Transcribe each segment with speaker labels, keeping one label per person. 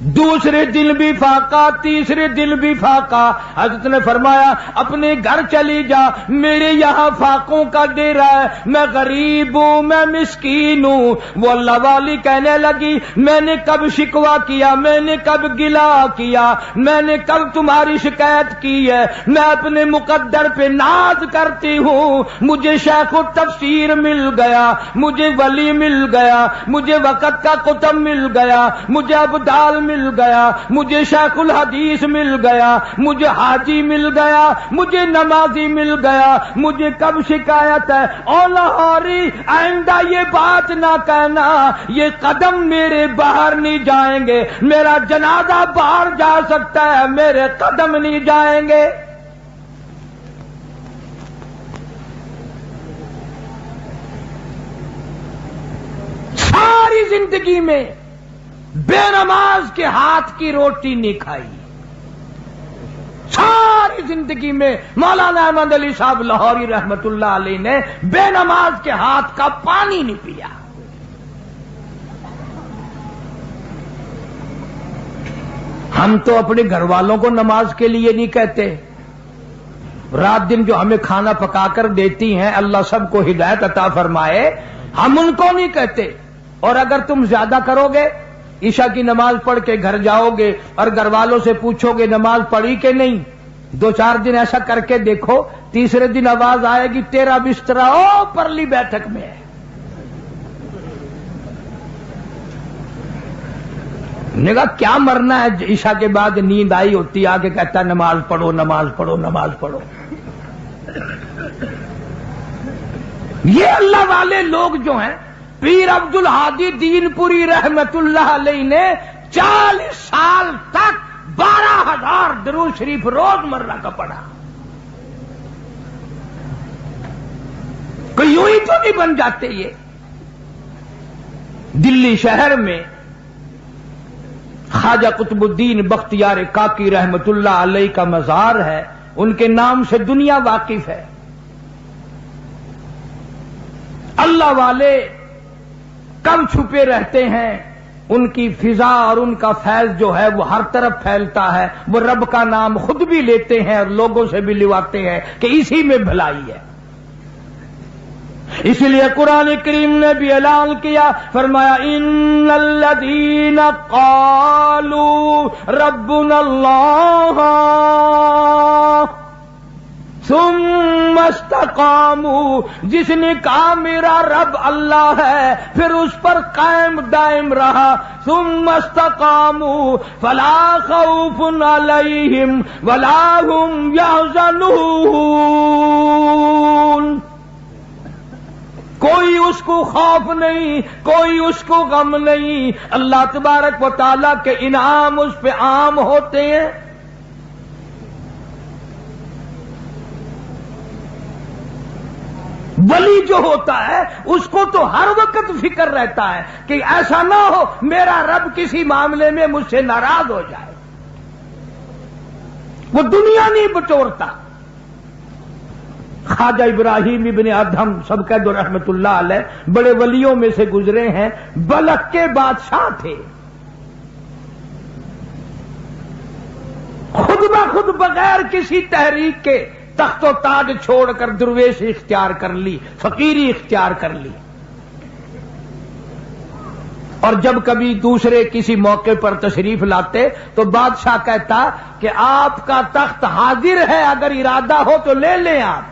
Speaker 1: دوسرے دن بھی فاقہ، تیسرے دن بھی فاقہ۔ حضرت نے فرمایا اپنے گھر چلی جا، میرے یہاں فاقوں کا ڈیرا ہے، میں غریب ہوں، میں مسکین ہوں۔ وہ اللہ والی کہنے لگی میں نے کب شکوہ کیا، میں نے کب گلا کیا، میں نے کب تمہاری شکایت کی ہے؟ میں اپنے مقدر پہ ناز کرتی ہوں۔ مجھے شیخ التفسیر مل گیا، مجھے ولی مل گیا، مجھے وقت کا قطب مل گیا، مجھے ابدال مل گیا، مجھے شیخ الحدیث مل گیا، مجھے حاجی مل گیا، مجھے نمازی مل گیا۔ مجھے کب شکایت ہے؟ او لاہوری آئندہ یہ بات نہ کہنا یہ قدم میرے باہر نہیں جائیں گے، میرا جنازہ باہر جا سکتا ہے، میرے قدم نہیں جائیں گے۔ ساری زندگی میں بے نماز کے ہاتھ کی روٹی نہیں کھائی، ساری زندگی میں مولانا احمد علی صاحب لاہوری رحمت اللہ علیہ نے بے نماز کے ہاتھ کا پانی نہیں پیا۔ ہم تو اپنے گھر والوں کو نماز کے لیے نہیں کہتے، رات دن جو ہمیں کھانا پکا کر دیتی ہیں، اللہ سب کو ہدایت عطا فرمائے، ہم ان کو نہیں کہتے۔ اور اگر تم زیادہ کرو گے، عشاء کی نماز پڑھ کے گھر جاؤ گے اور گھر والوں سے پوچھو گے نماز پڑھی کہ نہیں، 2-4 دن ایسا کر کے دیکھو، تیسرے دن آواز آئے گی تیرا بستر او پرلی بیٹھک میں ہے۔ نے کہا کیا مرنا ہے؟ عشاء کے بعد نیند آئی ہوتی، آگے کہتا نماز پڑھو نماز پڑھو نماز پڑھو۔ یہ اللہ والے لوگ جو ہیں، پیر عبد الہادی دین پوری رحمت اللہ علیہ نے 40 سال تک 12,000 درود شریف روز مرہ کا پڑھا۔ کوئی یوں ہی تو نہیں بن جاتے یہ۔ دلی شہر میں خواجہ قطب الدین بختیار کاکی رحمت اللہ علیہ کا مزار ہے، ان کے نام سے دنیا واقف ہے۔ اللہ والے کم چھپے رہتے ہیں، ان کی فضا اور ان کا فیض جو ہے وہ ہر طرف پھیلتا ہے۔ وہ رب کا نام خود بھی لیتے ہیں اور لوگوں سے بھی لواتے ہیں کہ اسی میں بھلائی ہے۔ اس لیے قرآن کریم نے بھی اعلان کیا، فرمایا ان الذین قالوا ربنا اللہ ثم استقاموا، جس نے کہا میرا رب اللہ ہے پھر اس پر قائم دائم رہا، ثم استقاموا فلا خوف علیہم ولا هم یحزنون، کوئی اس کو خوف نہیں، کوئی اس کو غم نہیں، اللہ تبارک و تعالیٰ کے انعام اس پہ عام ہوتے ہیں۔ ولی جو ہوتا ہے اس کو تو ہر وقت فکر رہتا ہے کہ ایسا نہ ہو میرا رب کسی معاملے میں مجھ سے ناراض ہو جائے، وہ دنیا نہیں بٹورتا۔ خواجہ ابراہیم ابن ادہم سب کہہ دو رحمت اللہ علیہ بڑے ولیوں میں سے گزرے ہیں، بلخ کے بادشاہ تھے، خود بخود بغیر کسی تحریک کے تخت و تاج چھوڑ کر درویشی اختیار کر لی، فقیری اختیار کر لی۔ اور جب کبھی دوسرے کسی موقع پر تشریف لاتے تو بادشاہ کہتا کہ آپ کا تخت حاضر ہے، اگر ارادہ ہو تو لے لیں آپ۔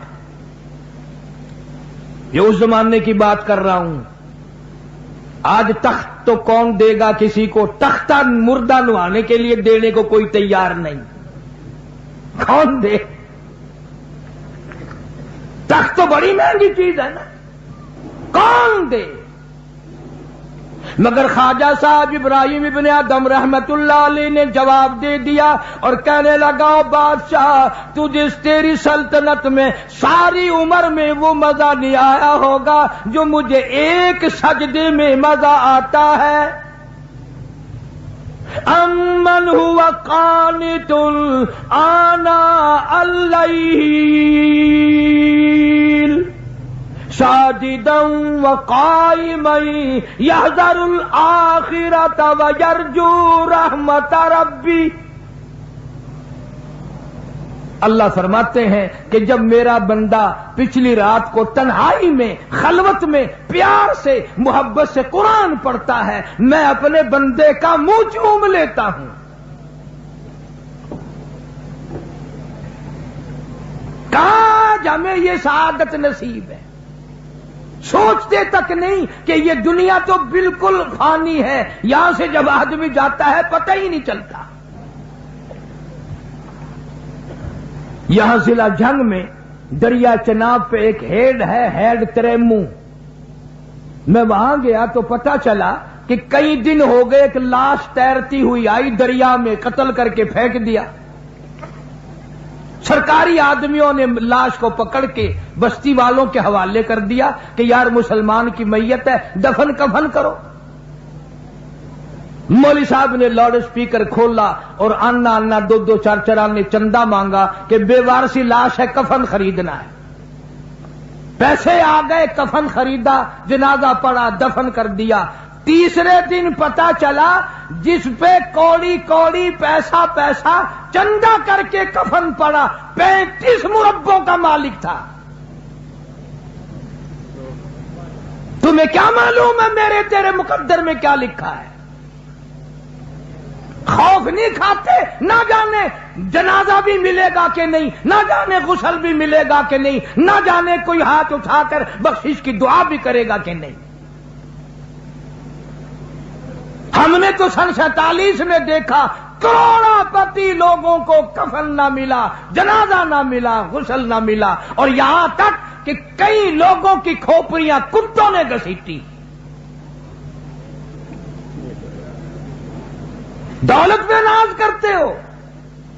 Speaker 1: یہ اس زمانے کی بات کر رہا ہوں، آج تخت تو کون دے گا کسی کو؟ تختہ مردہ نوانے کے لیے دینے کو کوئی تیار نہیں، کون دے؟ تخت تو بڑی مہنگی چیز ہے نا، کون دے؟ مگر خواجہ صاحب ابراہیم ابن ادہم رحمت اللہ علیہ نے جواب دے دیا اور کہنے لگا بادشاہ تجھے تیری سلطنت میں ساری عمر میں وہ مزہ نہیں آیا ہوگا جو مجھے ایک سجدے میں مزہ آتا ہے۔ امن ہوا قانت آناء اللیل ساجدا وقائما يحذر الآخرة ويرجو رحمت ربی. اللہ فرماتے ہیں کہ جب میرا بندہ پچھلی رات کو تنہائی میں خلوت میں پیار سے محبت سے قرآن پڑھتا ہے میں اپنے بندے کا منہ چوم لیتا ہوں. کاش ہمیں یہ سعادت نصیب ہے. سوچتے تک نہیں کہ یہ دنیا تو بالکل فانی ہے, یہاں سے جب آدمی جاتا ہے پتہ ہی نہیں چلتا. یہاں ضلع جھنگ میں دریا چناب پہ ایک ہیڈ ہے, ہیڈ تریمو. میں وہاں گیا تو پتہ چلا کہ کئی دن ہو گئے ایک لاش تیرتی ہوئی آئی دریا میں, قتل کر کے پھینک دیا. سرکاری آدمیوں نے لاش کو پکڑ کے بستی والوں کے حوالے کر دیا کہ یار مسلمان کی میت ہے, دفن کفن کرو. مولوی صاحب نے لاؤڈ اسپیکر کھولا اور آنا آنا 2-2 4-4 آنے چندہ مانگا کہ بے وارسی لاش ہے, کفن خریدنا ہے. پیسے آ گئے, کفن خریدا, جنازہ پڑا, دفن کر دیا. تیسرے دن پتا چلا جس پہ کوڑی کوڑی پیسہ پیسہ چندہ کر کے کفن پڑا 35 مربوں کا مالک تھا. تمہیں کیا معلوم ہے میرے تیرے مقدر میں کیا لکھا ہے؟ خوف نہیں کھاتے, نہ جانے جنازہ بھی ملے گا کہ نہیں, نہ جانے غسل بھی ملے گا کہ نہیں, نہ جانے کوئی ہاتھ اٹھا کر بخشش کی دعا بھی کرے گا کہ نہیں. ہم نے تو سن 47 میں دیکھا کروڑوں پتی لوگوں کو کفن نہ ملا, جنازہ نہ ملا, غسل نہ ملا, اور یہاں تک کہ کئی لوگوں کی کھوپڑیاں کتوں نے گھسیٹی. دولت پہ ناز کرتے ہو,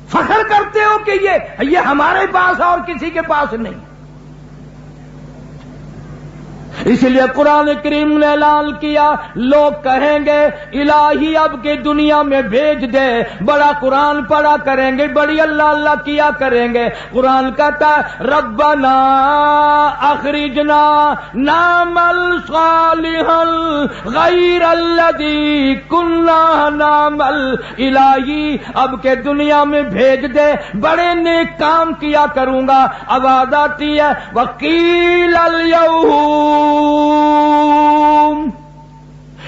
Speaker 1: فخر کرتے ہو کہ یہ ہمارے پاس ہے اور کسی کے پاس نہیں. اس لیے قرآن کریم نے اعلان کیا, لوگ کہیں گے الہی اب کے دنیا میں بھیج دے, بڑا قرآن پڑھا کریں گے, بڑی اللہ اللہ کیا کریں گے. قرآن کہتا ہے ربنا اخرجنا نعمل صالحا غیر الذی کنا نعمل. الہی اب کے دنیا میں بھیج دے, بڑے نیک کام کیا کروں گا. آواز آتی ہے وقیل الیوم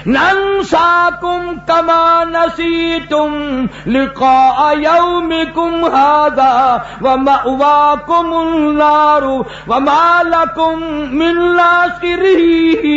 Speaker 1: ننساکم کما نسیتم لقاء یومکم ھذا ومأواکم النار وما لکم من ناصرین.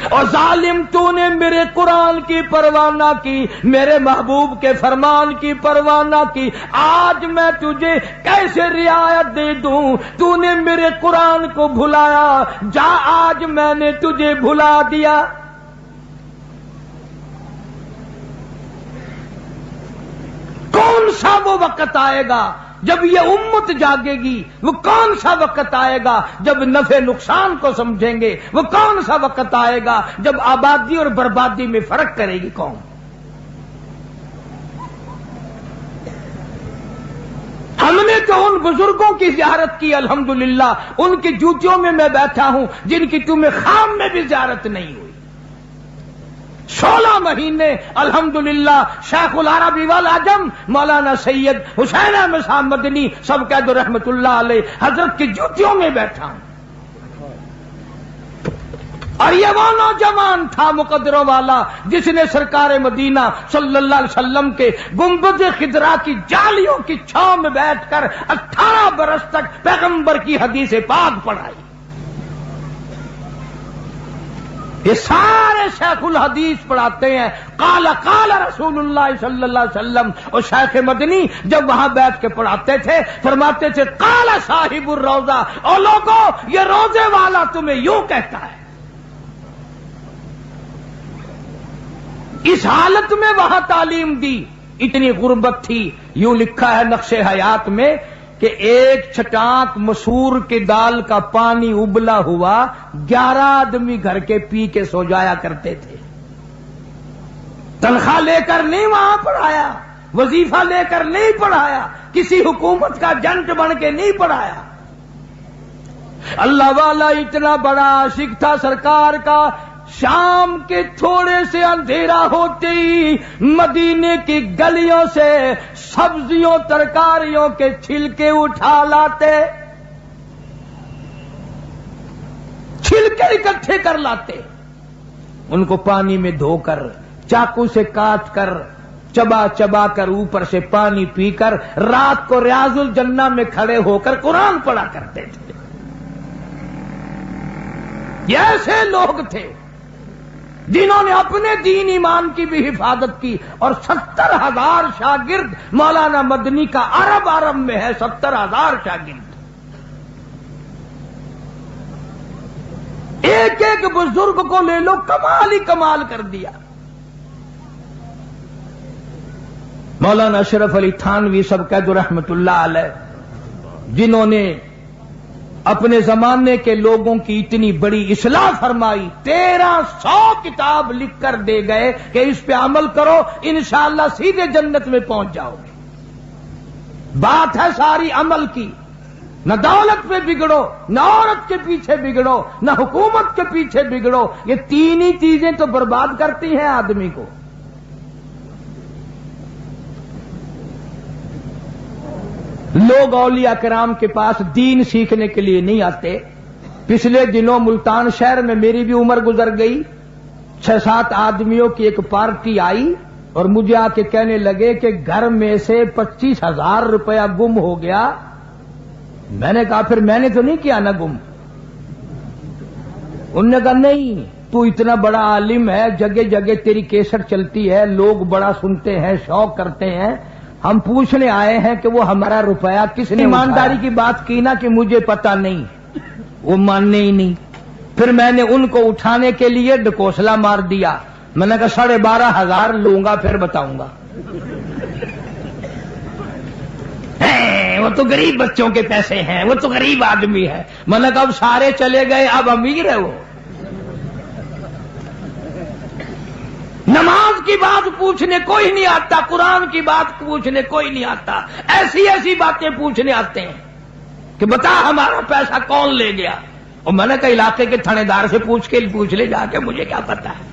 Speaker 1: اور ظالم تو نے میرے قرآن کی پرواہ نہ کی, میرے محبوب کے فرمان کی پرواہ نہ کی. آج میں تجھے کیسے رعایت دے دوں؟ تو نے میرے قرآن کو بھلایا, جا آج میں نے تجھے بھلا دیا. کون سا وہ وقت آئے گا جب یہ امت جاگے گی؟ وہ کون سا وقت آئے گا جب نفع نقصان کو سمجھیں گے؟ وہ کون سا وقت آئے گا جب آبادی اور بربادی میں فرق کرے گی قوم؟ ہم نے تو ان بزرگوں کی زیارت کی الحمدللہ, ان کی جوتیوں میں بیٹھا ہوں جن کی تمہیں خام میں بھی زیارت نہیں ہوئی. 16 مہینے الحمدللہ شیخ العربی والعجم مولانا سید حسین احمد صاحب مدنی سب کہہ دو رحمت اللہ علیہ حضرت کی جوتیوں میں بیٹھا ہوں. اور یہ وہ نوجوان تھا مقدروں والا جس نے سرکار مدینہ صلی اللہ علیہ وسلم کے گنبد خضرا کی جالیوں کی چھاؤں میں بیٹھ کر 18 برس تک پیغمبر کی حدیث پاک پڑھائی. یہ سارے شیخ الحدیث پڑھاتے ہیں قال قال رسول اللہ صلی اللہ علیہ وسلم. اور شیخ مدنی جب وہاں بیٹھ کے پڑھاتے تھے فرماتے تھے قال صاحب الروضہ, اور لوگوں یہ روزے والا تمہیں یوں کہتا ہے. اس حالت میں وہاں تعلیم دی, اتنی غربت تھی. یوں لکھا ہے نقش حیات میں کہ ایک چھٹانک مسور کی دال کا پانی ابلا ہوا 11 آدمی گھر کے پی کے سو جایا کرتے تھے. تنخواہ لے کر نہیں وہاں پڑھایا, وظیفہ لے کر نہیں پڑھایا, کسی حکومت کا جنٹ بن کے نہیں پڑھایا. اللہ والا اتنا بڑا عاشق تھا سرکار کا، شام کے تھوڑے سے اندھیرا ہوتے ہی مدینے کی گلیوں سے سبزیوں ترکاریوں کے چھلکے اٹھا لاتے، چھلکے اکٹھے کر لاتے، ان کو پانی میں دھو کر چاقو سے کاٹ کر چبا چبا کر اوپر سے پانی پی کر رات کو ریاض الجنہ میں کھڑے ہو کر قرآن پڑھا کرتے تھے۔ یہ ایسے لوگ تھے جنہوں نے اپنے دین ایمان کی بھی حفاظت کی، اور 70,000 شاگرد مولانا مدنی کا عرب میں ہے، 70,000 شاگرد۔ ایک ایک بزرگ کو لے لو، کمال ہی کمال کر دیا۔ مولانا اشرف علی تھانوی سب قید رحمت اللہ علیہ، جنہوں نے اپنے زمانے کے لوگوں کی اتنی بڑی اصلاح فرمائی، 1300 کتاب لکھ کر دے گئے کہ اس پہ عمل کرو انشاءاللہ سیدھے جنت میں پہنچ جاؤ گے۔ بات ہے ساری عمل کی، نہ دولت پہ بگڑو، نہ عورت کے پیچھے بگڑو، نہ حکومت کے پیچھے بگڑو، یہ تین ہی چیزیں تو برباد کرتی ہیں آدمی کو۔ لوگ اولیاء کرام کے پاس دین سیکھنے کے لیے نہیں آتے۔ پچھلے دنوں ملتان شہر میں میری بھی عمر گزر گئی، 6-7 آدمیوں کی ایک پارٹی آئی اور مجھے آ کے کہنے لگے کہ گھر میں سے 25,000 روپیہ گم ہو گیا۔ میں نے کہا پھر میں نے تو نہیں کیا نا گم؟ انہوں نے کہا نہیں، تو اتنا بڑا عالم ہے، جگہ جگہ تیری کیسٹ چلتی ہے، لوگ بڑا سنتے ہیں، شوق کرتے ہیں، ہم پوچھنے آئے ہیں کہ وہ ہمارا روپیہ کس نے ایمانداری کی بات کی نا کہ مجھے پتا نہیں، وہ ماننے ہی نہیں۔ پھر میں نے ان کو اٹھانے کے لیے ڈکوسلا مار دیا، میں نے کہا 12,500 لوں گا پھر بتاؤں گا۔ وہ تو غریب بچوں کے پیسے ہیں، وہ تو غریب آدمی ہے۔ میں نے کہا اب سارے چلے گئے، اب امیر ہے وہ۔ نماز کی بات پوچھنے کوئی نہیں آتا، قرآن کی بات پوچھنے کوئی نہیں آتا، ایسی ایسی باتیں پوچھنے آتے ہیں کہ بتا ہمارا پیسہ کون لے گیا۔ اور میں نے کہا علاقے کے تھانے دار سے پوچھ لے جا کے، مجھے کیا پتا ہے۔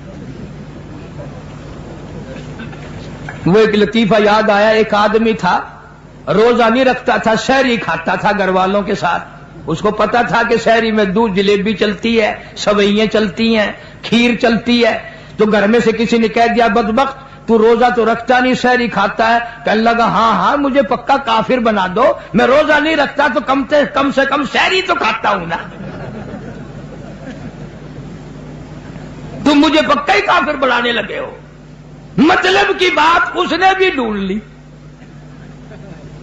Speaker 1: وہ ایک لطیفہ یاد آیا، ایک آدمی تھا روزہ نہیں رکھتا تھا، سحری کھاتا تھا گھر والوں کے ساتھ۔ اس کو پتا تھا کہ سحری میں دودھ جلیبی چلتی ہے، سوئیاں چلتی ہیں، کھیر چلتی ہے، تو گھر میں سے کسی نے کہہ دیا بدبخت تو روزہ تو رکھتا نہیں، سحری کھاتا ہے۔ کہنے لگا ہاں مجھے پکا کافر بنا دو، میں روزہ نہیں رکھتا تو کم سے کم سحری تو کھاتا ہوں نا، تم مجھے پکا ہی کافر بنانے لگے ہو۔ مطلب کی بات اس نے بھی ڈھونڈ لی۔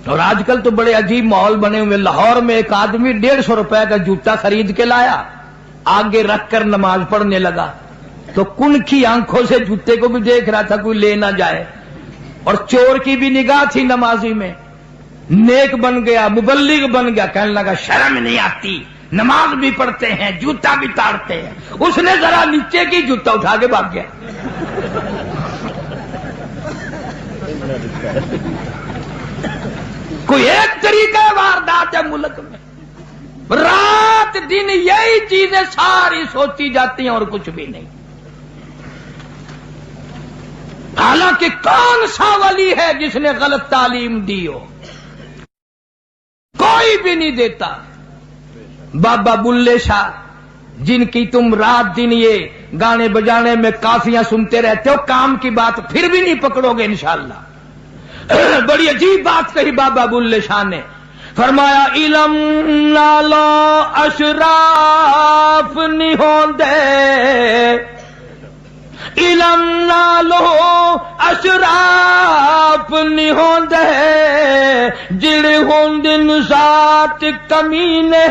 Speaker 1: اور آج کل تو بڑے عجیب ماحول بنے ہوئے۔ لاہور میں ایک آدمی 150 روپے کا جوتا خرید کے لایا، آگے رکھ کر نماز پڑھنے لگا، تو کن کی آنکھوں سے جوتے کو بھی دیکھ رہا تھا کوئی لے نہ جائے، اور چور کی بھی نگاہ تھی نمازی میں۔ نیک بن گیا، مبلغ بن گیا، کہنے لگا شرم نہیں آتی، نماز بھی پڑھتے ہیں، جوتا بھی تاڑتے ہیں۔ اس نے ذرا نیچے کی جوتا اٹھا کے بھاگ گیا۔ کوئی ایک طریقہ واردات ہے ملک میں، رات دن یہی چیزیں ساری سوچی جاتی ہیں اور کچھ بھی نہیں۔ حالانکہ کون سا ولی ہے جس نے غلط تعلیم دی ہو؟ کوئی بھی نہیں دیتا۔ بابا بلے شاہ جن کی تم رات دن یہ گانے بجانے میں کافیاں سنتے رہتے ہو، کام کی بات پھر بھی نہیں پکڑو گے انشاءاللہ۔ بڑی عجیب بات کہی بابا بلے شاہ نے، فرمایا علم نالو اشراف نہیں ہوندے، علم نالو اشراف نہیں ہوندے، جڑے ہوندن ذات کمینے،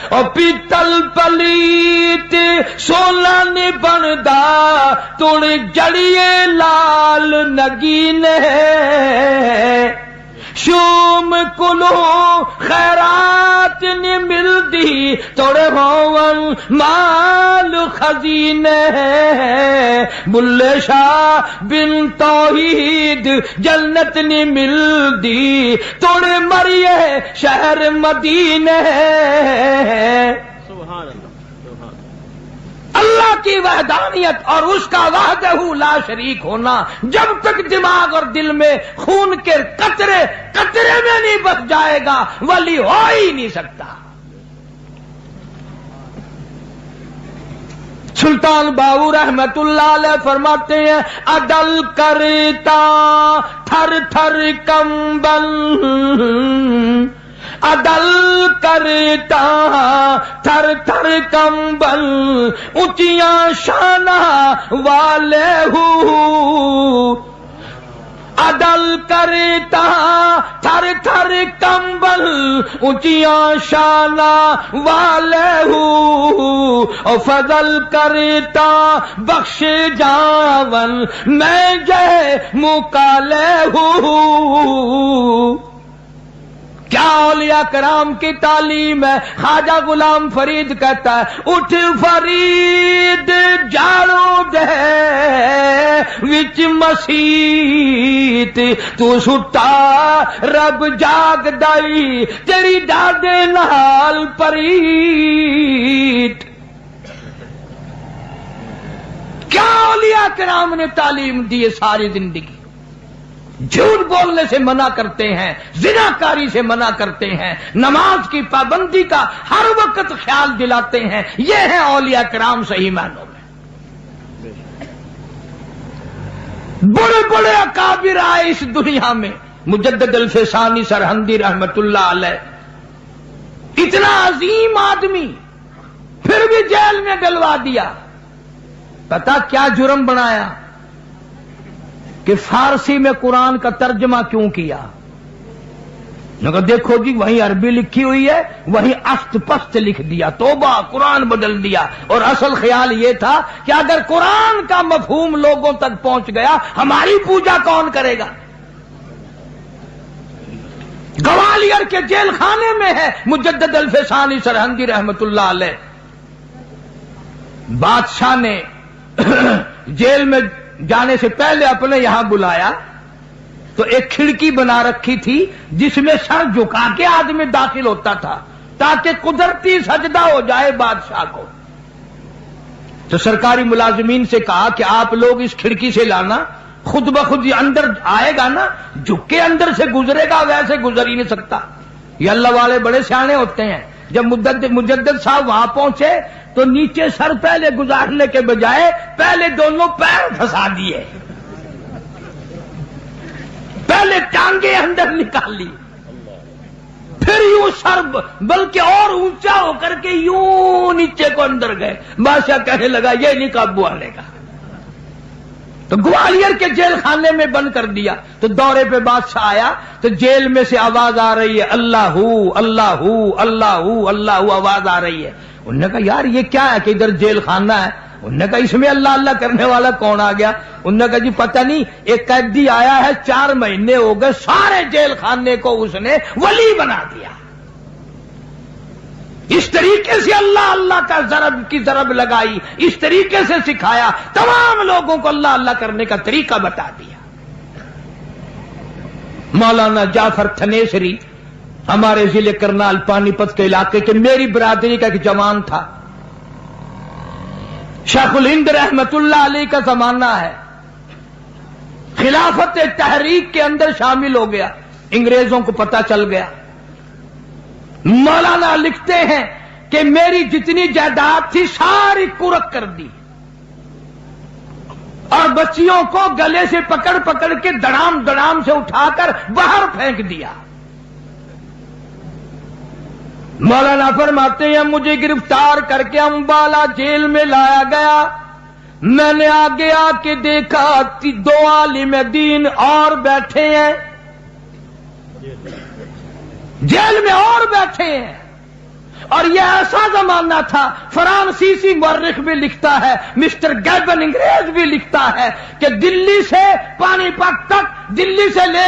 Speaker 1: اور پیتل پلیت سونا نہیں بندا، توڑ جڑیے لال نگینے، شوم کلو خیرات نہیں ملتی توڑے ہوون مال خزینے بلے شاہ بن توحید جنت نہیں ملتی توڑے مریے شہر مدینے
Speaker 2: سبحان اللہ
Speaker 1: اللہ کی وحدانیت اور اس کا وحدہ لا شریک ہونا جب تک دماغ اور دل میں خون کے قطرے قطرے میں نہیں بس جائے گا ولی ہو ہی نہیں سکتا. سلطان باہو رحمت اللہ علیہ فرماتے ہیں عدل کرتا تھر تھر کمبل عدل کرتا تھر تھر کمبل اونچیاں شانہ والے ہوں عدل کرتا تھر تھر کمبل اونچیاں شانہ والے ہوں اور فضل کرتا بخش جاون میں جے مکالے ہوں. کیا اولیاء کرام کی تعلیم ہے. خواجہ غلام فرید کہتا ہے اٹھ فرید جاڑو دے وچ مسیت تو ستا رب جاگ دائی تیری ڈاڈے نال پریت. کیا اولیاء کرام نے تعلیم دی ہے ساری زندگی. جھوٹ بولنے سے منع کرتے ہیں زناکاری سے منع کرتے ہیں نماز کی پابندی کا ہر وقت خیال دلاتے ہیں. یہ ہیں اولیاء کرام صحیح معنوں میں. بڑے بڑے اکابر آئے اس دنیا میں. مجدد الفسانی سرہندی رحمت اللہ علیہ اتنا عظیم آدمی پھر بھی جیل میں ڈلوا دیا. پتا کیا جرم بنایا کہ فارسی میں قرآن کا ترجمہ کیوں کیا. مگر دیکھو جی وہیں عربی لکھی ہوئی ہے وہیں است پست لکھ دیا. توبہ قرآن بدل دیا. اور اصل خیال یہ تھا کہ اگر قرآن کا مفہوم لوگوں تک پہنچ گیا ہماری پوجا کون کرے گا. گوالیر کے جیل خانے میں ہے مجدد الفسانی سرہندی رحمت اللہ علیہ. بادشاہ نے جیل میں جانے سے پہلے اپنے یہاں بلایا تو ایک کھڑکی بنا رکھی تھی جس میں سر جھکا کے آدمی داخل ہوتا تھا تاکہ قدرتی سجدہ ہو جائے بادشاہ کو. تو سرکاری ملازمین سے کہا کہ آپ لوگ اس کھڑکی سے لانا خود بخود یہ اندر آئے گا نا جھک کے اندر سے گزرے گا ویسے گزر ہی نہیں سکتا. یہ اللہ والے بڑے سیانے ہوتے ہیں. جب مجدد صاحب وہاں پہنچے تو نیچے سر پہلے گزارنے کے بجائے پہلے دونوں پیر پھنسا دیے. پہلے ٹانگیں اندر نکال لی پھر یوں سر بلکہ اور اونچا ہو کر کے یوں نیچے کو اندر گئے. بادشاہ کہنے لگا یہ نہیں قابو آنے کا. تو گوالیر کے جیل خانے میں بند کر دیا. تو دورے پہ بادشاہ آیا تو جیل میں سے آواز آ رہی ہے اللہ ہو اللہ ہو اللہ ہو اللہ ہو آواز آ رہی ہے. انہوں نے کہا یار یہ کیا ہے کہ ادھر جیل خانہ ہے. انہوں نے کہا اس میں اللہ اللہ کرنے والا کون آ گیا. انہوں نے کہا جی پتہ نہیں ایک قیدی آیا ہے 4 مہینے ہو گئے سارے جیل خانے کو اس نے ولی بنا دیا. اس طریقے سے اللہ اللہ کا ضرب کی ضرب لگائی اس طریقے سے سکھایا تمام لوگوں کو اللہ اللہ کرنے کا طریقہ بتا دیا. مولانا جعفر تھنیسری ہمارے ضلع کرنال پانی پت کے علاقے کے میری برادری کا ایک جوان تھا. شیخ الہند رحمت اللہ علیہ کا زمانہ ہے. خلافت تحریک کے اندر شامل ہو گیا. انگریزوں کو پتہ چل گیا. مولانا لکھتے ہیں کہ میری جتنی جائیداد تھی ساری کرک کر دی اور بچیوں کو گلے سے پکڑ پکڑ کے دڑام دڑام سے اٹھا کر باہر پھینک دیا. مولانا فرماتے ہیں مجھے گرفتار کر کے امبالہ جیل میں لایا گیا. میں نے آگے آ کے دیکھا 2 عالم دین اور بیٹھے ہیں جیل میں اور بیٹھے ہیں. اور یہ ایسا زمانہ تھا فرانسیسی مورخ بھی لکھتا ہے مسٹر گیبن انگریز بھی لکھتا ہے کہ دلی سے پانی پت تک دلی سے لے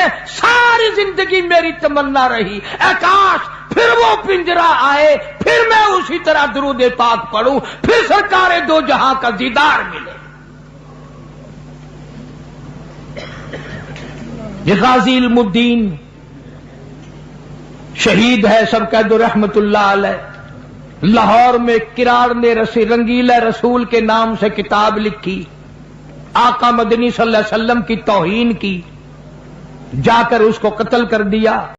Speaker 1: ہیں ساری زندگی میری تمنا رہی اے کاش پھر وہ پنجرا آئے، پھر میں اسی طرح درود پاک پڑھوں، پھر سرکار دو جہاں کا دیدار ملے۔ یہ غازی علم الدین شہید ہے، سب کہہ دو رحمت اللہ علیہ۔ لاہور میں کراڑ نے رنگیلا رسول کے نام سے کتاب لکھی، آقا مدنی صلی اللہ علیہ وسلم کی توہین کی، جا کر اس کو قتل کر دیا۔